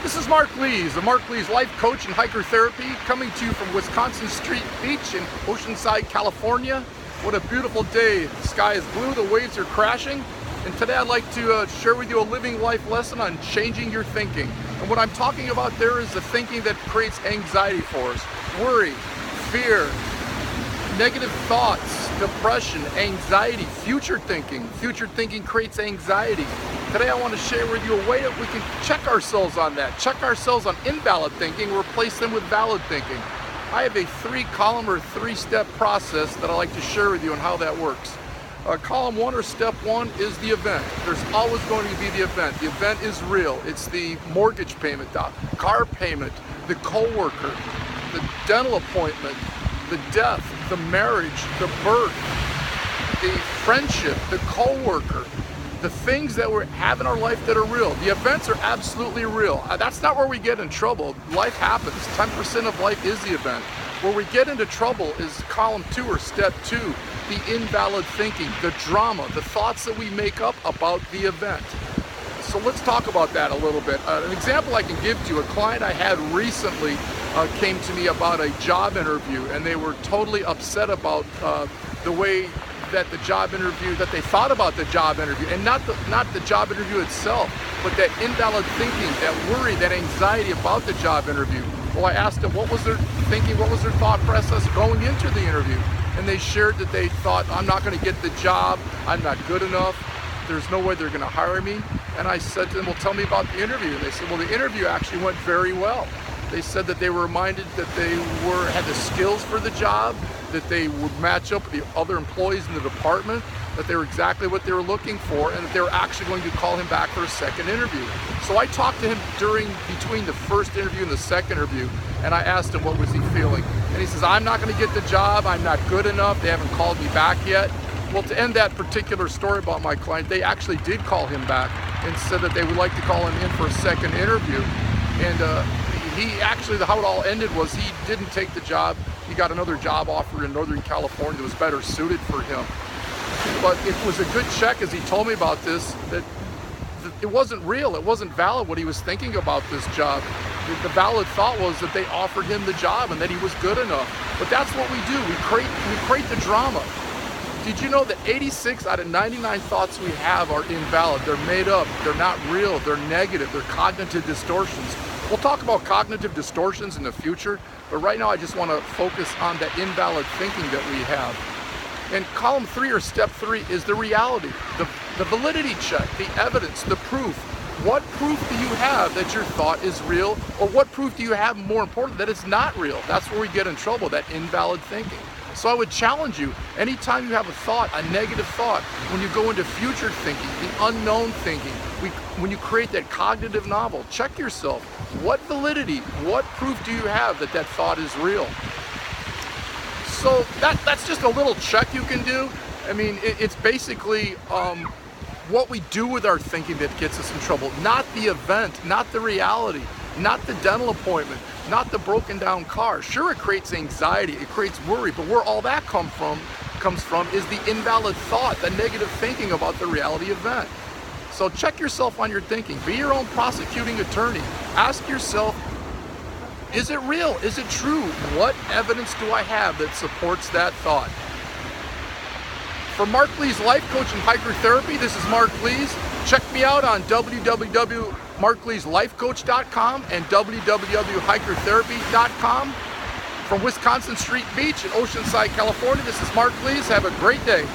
This is Mark Lees, the Mark Lees Life Coach and Hiker Therapy, coming to you from Wisconsin Street Beach in Oceanside, California. What a beautiful day. The sky is blue, the waves are crashing, and today I'd like to share with you a living life lesson on changing your thinking. And what I'm talking about there is the thinking that creates anxiety for us. Worry, fear, negative thoughts, depression, anxiety, future thinking. Future thinking creates anxiety. Today I want to share with you a way that we can check ourselves on that. Check ourselves on invalid thinking, replace them with valid thinking. I have a 3-column or 3-step process that I like to share with you on how that works. Column 1 or step 1 is the event. There's always going to be the event. The event is real. It's the mortgage payment, the car payment, the coworker, the dental appointment, the death, the marriage, the birth, the friendship, the coworker, the things that we have in our life that are real. The events are absolutely real. That's not where we get in trouble. Life happens. 10% of life is the event. Where we get into trouble is column 2 or step 2, the invalid thinking, the drama, the thoughts that we make up about the event. So let's talk about that a little bit. An example I can give to you, a client I had recently came to me about a job interview, and they were totally upset about the way that the job interview, that they thought about the job interview, and not the job interview itself, but that invalid thinking, that worry, that anxiety about the job interview. Well, I asked them what was their thinking, what was their thought process going into the interview, and they shared that they thought, I'm not going to get the job, I'm not good enough, there's no way they're going to hire me. And I said to them, well, tell me about the interview. And they said, well, the interview actually went very well. They said that they were reminded that they had the skills for the job, that they would match up with the other employees in the department, that they were exactly what they were looking for, and that they were actually going to call him back for a second interview. So I talked to him between the first interview and the second interview, and I asked him what was he feeling. And he says, I'm not going to get the job, I'm not good enough, they haven't called me back yet. Well, to end that particular story about my client, they actually did call him back and said that they would like to call him in for a second interview. And he actually, how it all ended was he didn't take the job. He got another job offer in Northern California that was better suited for him. But it was a good check, as he told me about this, that it wasn't real, it wasn't valid what he was thinking about this job. The valid thought was that they offered him the job and that he was good enough. But that's what we do, we create the drama. Did you know that 86 out of 99 thoughts we have are invalid? They're made up, they're not real, they're negative, they're cognitive distortions. We'll talk about cognitive distortions in the future, but right now I just want to focus on that invalid thinking that we have. And column 3 or step 3 is the reality, the validity check, the evidence, the proof. What proof do you have that your thought is real, or what proof do you have, more important, that it's not real? That's where we get in trouble, that invalid thinking. So I would challenge you, anytime you have a thought, a negative thought, when you go into future thinking, the unknown thinking, when you create that cognitive novel, check yourself. What validity, what proof do you have that that thought is real? So that's just a little check you can do. I mean, it's basically what we do with our thinking that gets us in trouble, not the event, not the reality, not the dental appointment, not the broken down car. Sure, it creates anxiety, it creates worry, but where all that comes from is the invalid thought, the negative thinking about the reality event. So check yourself on your thinking. Be your own prosecuting attorney. Ask yourself, is it real? Is it true? What evidence do I have that supports that thought? For Mark Lees Life Coach and Hiker Therapy, this is Mark Lees. Check me out on www.markleeslifecoach.com and www.hikertherapy.com. From Wisconsin Street Beach in Oceanside, California, this is Mark Lees. Have a great day.